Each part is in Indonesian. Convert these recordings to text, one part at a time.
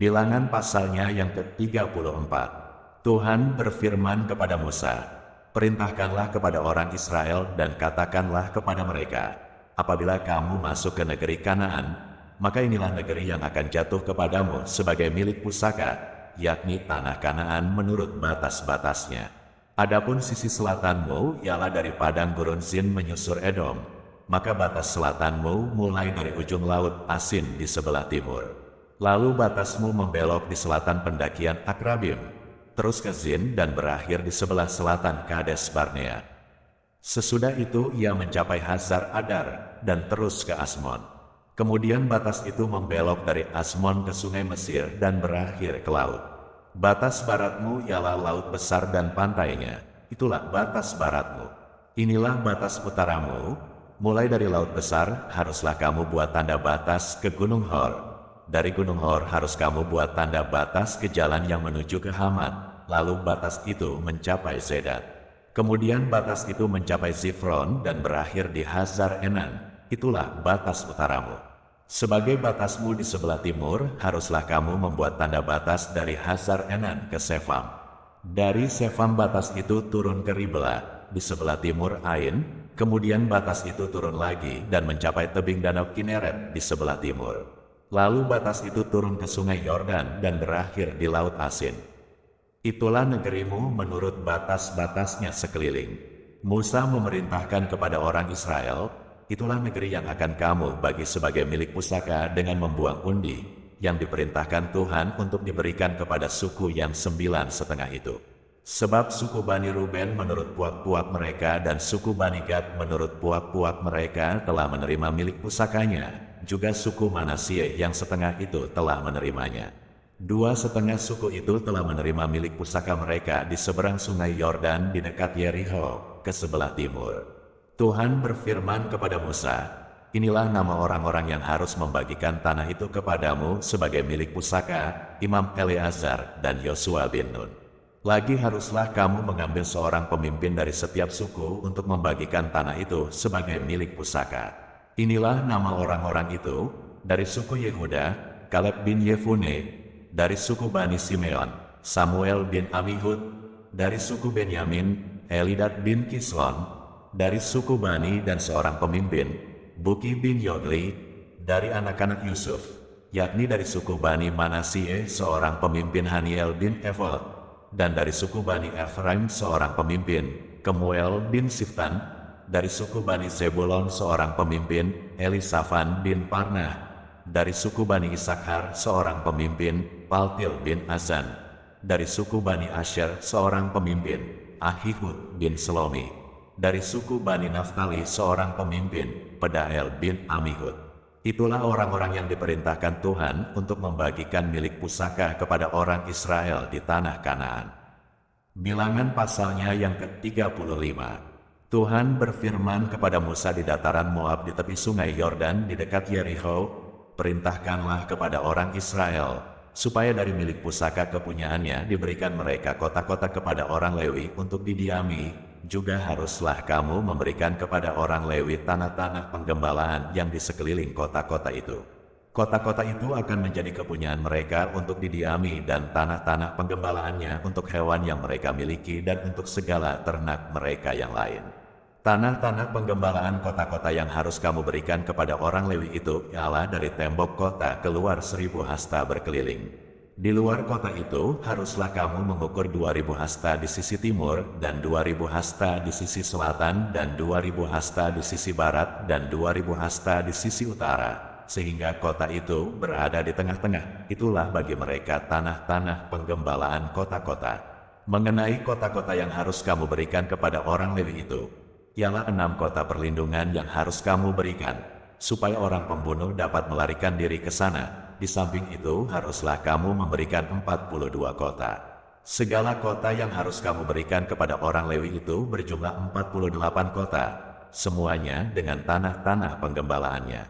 Bilangan pasalnya yang ke-34. Tuhan berfirman kepada Musa, "Perintahkanlah kepada orang Israel dan katakanlah kepada mereka, apabila kamu masuk ke negeri Kanaan, maka inilah negeri yang akan jatuh kepadamu sebagai milik pusaka, yakni tanah Kanaan menurut batas-batasnya. Adapun sisi selatanmu ialah dari padang gurun Zin menyusur Edom, maka batas selatanmu mulai dari ujung laut Asin di sebelah timur. Lalu batasmu membelok di selatan pendakian Akrabim, terus ke Zin dan berakhir di sebelah selatan Kades Barnea. Sesudah itu ia mencapai Hazar Adar dan terus ke Asmon. Kemudian batas itu membelok dari Asmon ke sungai Mesir dan berakhir ke laut. Batas baratmu ialah laut besar dan pantainya, itulah batas baratmu. Inilah batas utaramu, mulai dari laut besar haruslah kamu buat tanda batas ke Gunung Hor. Dari Gunung Hor harus kamu buat tanda batas ke jalan yang menuju ke Hamat, lalu batas itu mencapai Zedad. Kemudian batas itu mencapai Zifron dan berakhir di Hazar Enan, itulah batas utaramu. Sebagai batasmu di sebelah timur, haruslah kamu membuat tanda batas dari Hazar Enan ke Sefam. Dari Sefam batas itu turun ke Riblah, di sebelah timur Ain, kemudian batas itu turun lagi dan mencapai tebing danau Kineret di sebelah timur. Lalu batas itu turun ke sungai Yordan dan berakhir di Laut Asin. Itulah negerimu menurut batas-batasnya sekeliling. Musa memerintahkan kepada orang Israel, itulah negeri yang akan kamu bagi sebagai milik pusaka dengan membuang undi, yang diperintahkan Tuhan untuk diberikan kepada suku yang 9,5 itu. Sebab suku Bani Ruben menurut puak-puak mereka dan suku Bani Gad menurut puak-puak mereka telah menerima milik pusakanya. Juga suku Manasye yang setengah itu telah menerimanya. 2,5 suku itu telah menerima milik pusaka mereka di seberang sungai Yordan di dekat Yeriho, ke sebelah timur. Tuhan berfirman kepada Musa, "Inilah nama orang-orang yang harus membagikan tanah itu kepadamu sebagai milik pusaka, Imam Eleazar dan Yosua bin Nun. Lagi haruslah kamu mengambil seorang pemimpin dari setiap suku untuk membagikan tanah itu sebagai milik pusaka. Inilah nama orang-orang itu, dari suku Yehuda, Kaleb bin Yefune, dari suku Bani Simeon, Samuel bin Amihud, dari suku Benyamin, Elidad bin Kislon, dari suku Bani dan seorang pemimpin, Buki bin Yogli, dari anak-anak Yusuf, yakni dari suku Bani Manasye seorang pemimpin Haniel bin Evod, dan dari suku Bani Efraim seorang pemimpin, Kemuel bin Siftan, dari suku Bani Zebulon seorang pemimpin, Elisafan bin Parnah, dari suku Bani Isakhar seorang pemimpin, Paltil bin Azan, dari suku Bani Asher seorang pemimpin, Ahihud bin Selomi, dari suku Bani Naftali seorang pemimpin, Pedael bin Amihud. Itulah orang-orang yang diperintahkan Tuhan untuk membagikan milik pusaka kepada orang Israel di tanah Kanaan." Bilangan pasalnya yang ke-35. Tuhan berfirman kepada Musa di dataran Moab di tepi sungai Yordan di dekat Yeriho, "Perintahkanlah kepada orang Israel, supaya dari milik pusaka kepunyaannya diberikan mereka kota-kota kepada orang Lewi untuk didiami, juga haruslah kamu memberikan kepada orang Lewi tanah-tanah penggembalaan yang di sekeliling kota-kota itu. Kota-kota itu akan menjadi kepunyaan mereka untuk didiami dan tanah-tanah penggembalaannya untuk hewan yang mereka miliki dan untuk segala ternak mereka yang lain. Tanah-tanah penggembalaan kota-kota yang harus kamu berikan kepada orang Lewi itu ialah dari tembok kota keluar 1.000 hasta berkeliling. Di luar kota itu haruslah kamu mengukur 2.000 hasta di sisi timur dan 2.000 hasta di sisi selatan dan 2.000 hasta di sisi barat dan 2.000 hasta di sisi utara, sehingga kota itu berada di tengah-tengah. Itulah bagi mereka tanah-tanah penggembalaan kota-kota. Mengenai kota-kota yang harus kamu berikan kepada orang Lewi itu, ialah 6 kota perlindungan yang harus kamu berikan, supaya orang pembunuh dapat melarikan diri ke sana. Di samping itu haruslah kamu memberikan 42 kota. Segala kota yang harus kamu berikan kepada orang Lewi itu berjumlah 48 kota, semuanya dengan tanah-tanah penggembalaannya.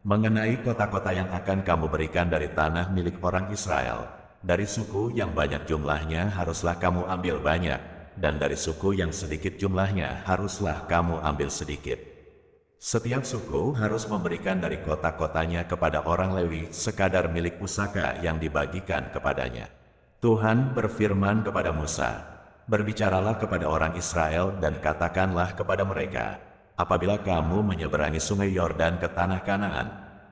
Mengenai kota-kota yang akan kamu berikan dari tanah milik orang Israel, dari suku yang banyak jumlahnya haruslah kamu ambil banyak, dan dari suku yang sedikit jumlahnya haruslah kamu ambil sedikit. Setiap suku harus memberikan dari kota-kotanya kepada orang Lewi sekadar milik pusaka yang dibagikan kepadanya. Tuhan berfirman kepada Musa, "Berbicaralah kepada orang Israel dan katakanlah kepada mereka, apabila kamu menyeberangi sungai Yordan ke tanah Kanaan,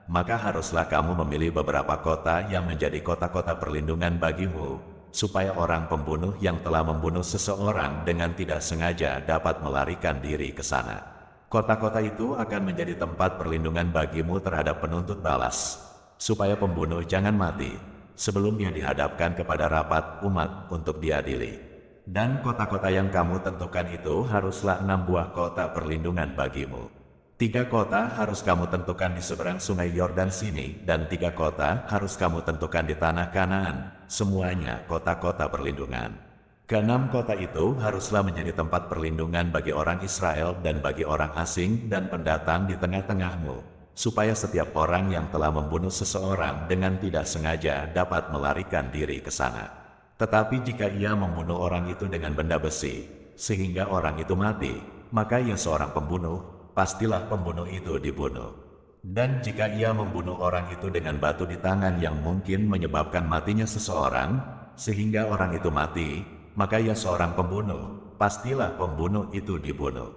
maka haruslah kamu memilih beberapa kota yang menjadi kota-kota perlindungan bagimu, supaya orang pembunuh yang telah membunuh seseorang dengan tidak sengaja dapat melarikan diri ke sana. Kota-kota itu akan menjadi tempat perlindungan bagimu terhadap penuntut balas, supaya pembunuh jangan mati sebelum dia dihadapkan kepada rapat umat untuk diadili. Dan kota-kota yang kamu tentukan itu haruslah 6 buah kota perlindungan bagimu. 3 kota harus kamu tentukan di seberang sungai Yordan sini, dan 3 kota harus kamu tentukan di tanah Kanaan, semuanya kota-kota perlindungan. Ke-6 kota itu haruslah menjadi tempat perlindungan bagi orang Israel dan bagi orang asing dan pendatang di tengah-tengahmu, supaya setiap orang yang telah membunuh seseorang dengan tidak sengaja dapat melarikan diri ke sana. Tetapi jika ia membunuh orang itu dengan benda besi, sehingga orang itu mati, maka ia seorang pembunuh, pastilah pembunuh itu dibunuh. Dan jika ia membunuh orang itu dengan batu di tangan yang mungkin menyebabkan matinya seseorang, sehingga orang itu mati, maka ia seorang pembunuh, pastilah pembunuh itu dibunuh.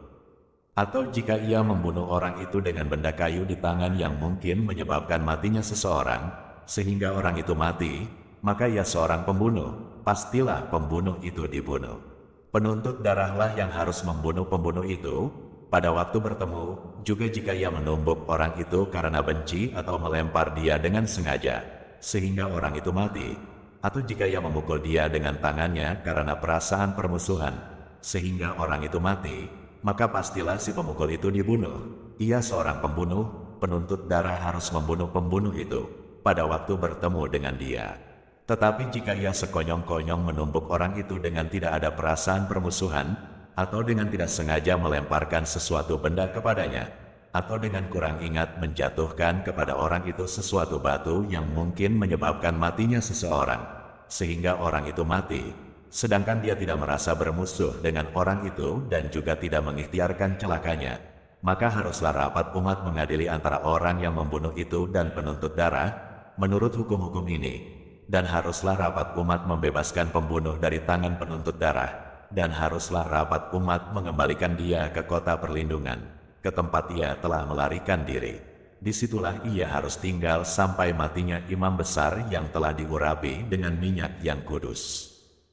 Atau jika ia membunuh orang itu dengan benda kayu di tangan yang mungkin menyebabkan matinya seseorang, sehingga orang itu mati, maka ia seorang pembunuh, pastilah pembunuh itu dibunuh. Penuntut darahlah yang harus membunuh pembunuh itu, pada waktu bertemu, juga jika ia menumbuk orang itu karena benci atau melempar dia dengan sengaja, sehingga orang itu mati. Atau jika ia memukul dia dengan tangannya karena perasaan permusuhan, sehingga orang itu mati, maka pastilah si pemukul itu dibunuh. Ia seorang pembunuh, penuntut darah harus membunuh pembunuh itu pada waktu bertemu dengan dia. Tetapi jika ia sekonyong-konyong menumbuk orang itu dengan tidak ada perasaan permusuhan, atau dengan tidak sengaja melemparkan sesuatu benda kepadanya, atau dengan kurang ingat menjatuhkan kepada orang itu sesuatu batu yang mungkin menyebabkan matinya seseorang, sehingga orang itu mati, sedangkan dia tidak merasa bermusuh dengan orang itu dan juga tidak mengikhtiarkan celakanya, maka haruslah rapat umat mengadili antara orang yang membunuh itu dan penuntut darah, menurut hukum-hukum ini, dan haruslah rapat umat membebaskan pembunuh dari tangan penuntut darah, dan haruslah rapat umat mengembalikan dia ke kota perlindungan, ke tempat ia telah melarikan diri. Disitulah ia harus tinggal sampai matinya imam besar yang telah diurapi dengan minyak yang kudus.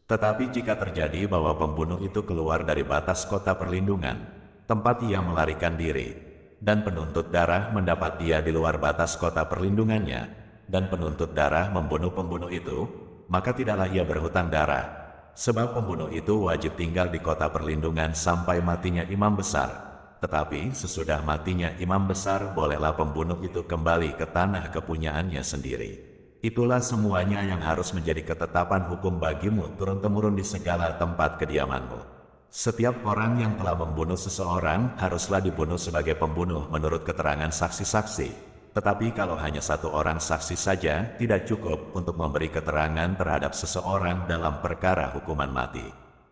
Tetapi jika terjadi bahwa pembunuh itu keluar dari batas kota perlindungan, tempat ia melarikan diri, dan penuntut darah mendapat dia di luar batas kota perlindungannya, dan penuntut darah membunuh pembunuh itu, maka tidaklah ia berhutang darah, sebab pembunuh itu wajib tinggal di kota perlindungan sampai matinya imam besar. Tetapi sesudah matinya imam besar, bolehlah pembunuh itu kembali ke tanah kepunyaannya sendiri. Itulah semuanya yang harus menjadi ketetapan hukum bagimu turun-temurun di segala tempat kediamanmu. Setiap orang yang telah membunuh seseorang haruslah dibunuh sebagai pembunuh menurut keterangan saksi-saksi. Tetapi kalau hanya 1 orang saksi saja, tidak cukup untuk memberi keterangan terhadap seseorang dalam perkara hukuman mati.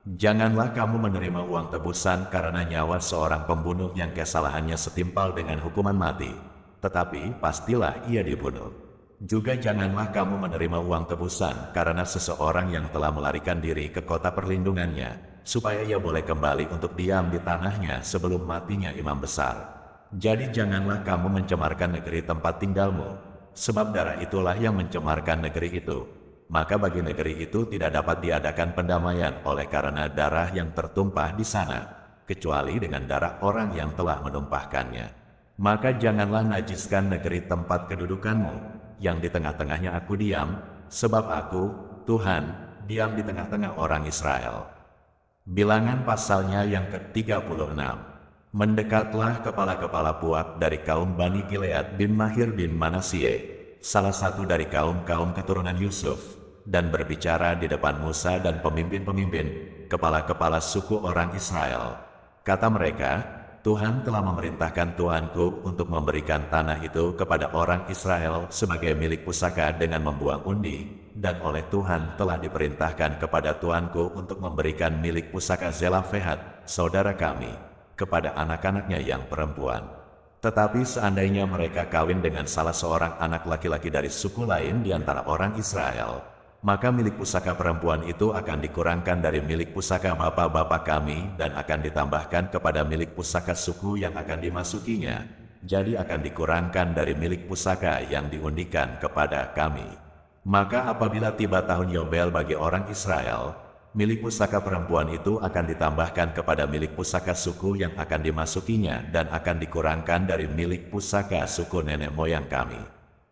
Janganlah kamu menerima uang tebusan karena nyawa seorang pembunuh yang kesalahannya setimpal dengan hukuman mati, tetapi pastilah ia dibunuh. Juga janganlah kamu menerima uang tebusan karena seseorang yang telah melarikan diri ke kota perlindungannya, supaya ia boleh kembali untuk diam di tanahnya sebelum matinya imam besar. Jadi janganlah kamu mencemarkan negeri tempat tinggalmu, sebab darah itulah yang mencemarkan negeri itu. Maka bagi negeri itu tidak dapat diadakan pendamaian oleh karena darah yang tertumpah di sana, kecuali dengan darah orang yang telah menumpahkannya. Maka janganlah najiskan negeri tempat kedudukanmu, yang di tengah-tengahnya aku diam, sebab aku, Tuhan, diam di tengah-tengah orang Israel. Bilangan pasalnya yang ke-36. Mendekatlah kepala-kepala puak dari kaum Bani Gilead bin Mahir bin Manasye, salah satu dari kaum-kaum keturunan Yusuf, dan berbicara di depan Musa dan pemimpin-pemimpin, kepala-kepala suku orang Israel. Kata mereka, Tuhan telah memerintahkan Tuanku untuk memberikan tanah itu kepada orang Israel sebagai milik pusaka dengan membuang undi, dan oleh Tuhan telah diperintahkan kepada Tuanku untuk memberikan milik pusaka Zelafehat, saudara kami, kepada anak-anaknya yang perempuan. Tetapi seandainya mereka kawin dengan salah seorang anak laki-laki dari suku lain di antara orang Israel, maka milik pusaka perempuan itu akan dikurangkan dari milik pusaka bapak-bapak kami dan akan ditambahkan kepada milik pusaka suku yang akan dimasukinya. Jadi akan dikurangkan dari milik pusaka yang diundikan kepada kami. Maka apabila tiba tahun Yobel bagi orang Israel, milik pusaka perempuan itu akan ditambahkan kepada milik pusaka suku yang akan dimasukinya dan akan dikurangkan dari milik pusaka suku nenek moyang kami.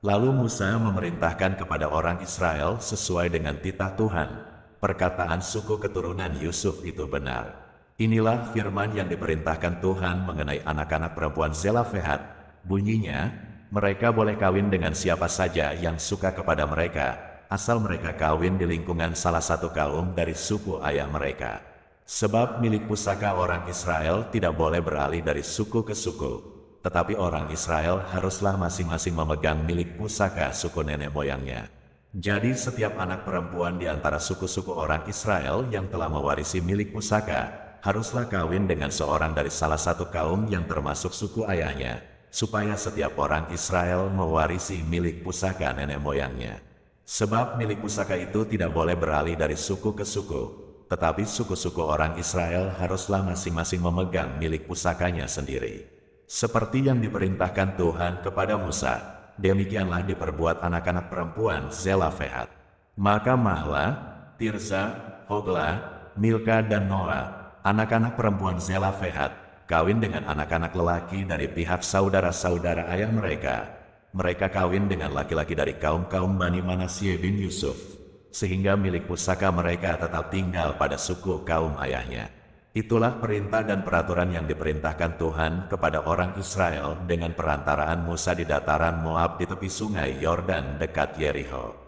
Lalu Musa memerintahkan kepada orang Israel sesuai dengan titah Tuhan. Perkataan suku keturunan Yusuf itu benar. Inilah firman yang diperintahkan Tuhan mengenai anak-anak perempuan Zelafehad. Bunyinya, mereka boleh kawin dengan siapa saja yang suka kepada mereka, asal mereka kawin di lingkungan salah satu kaum dari suku ayah mereka. Sebab milik pusaka orang Israel tidak boleh beralih dari suku ke suku, tetapi orang Israel haruslah masing-masing memegang milik pusaka suku nenek moyangnya. Jadi setiap anak perempuan di antara suku-suku orang Israel yang telah mewarisi milik pusaka, haruslah kawin dengan seorang dari salah satu kaum yang termasuk suku ayahnya, supaya setiap orang Israel mewarisi milik pusaka nenek moyangnya. Sebab milik pusaka itu tidak boleh beralih dari suku ke suku, tetapi suku-suku orang Israel haruslah masing-masing memegang milik pusakanya sendiri. Seperti yang diperintahkan Tuhan kepada Musa, demikianlah diperbuat anak-anak perempuan Zelafehad. Maka Mahla, Tirza, Hogla, Milka dan Noa, anak-anak perempuan Zelafehad, kawin dengan anak-anak lelaki dari pihak saudara-saudara ayah mereka. Mereka kawin dengan laki-laki dari kaum-kaum Bani Manasye bin Yusuf, sehingga milik pusaka mereka tetap tinggal pada suku kaum ayahnya. Itulah perintah dan peraturan yang diperintahkan Tuhan kepada orang Israel dengan perantaraan Musa di dataran Moab di tepi sungai Yordan dekat Yeriko.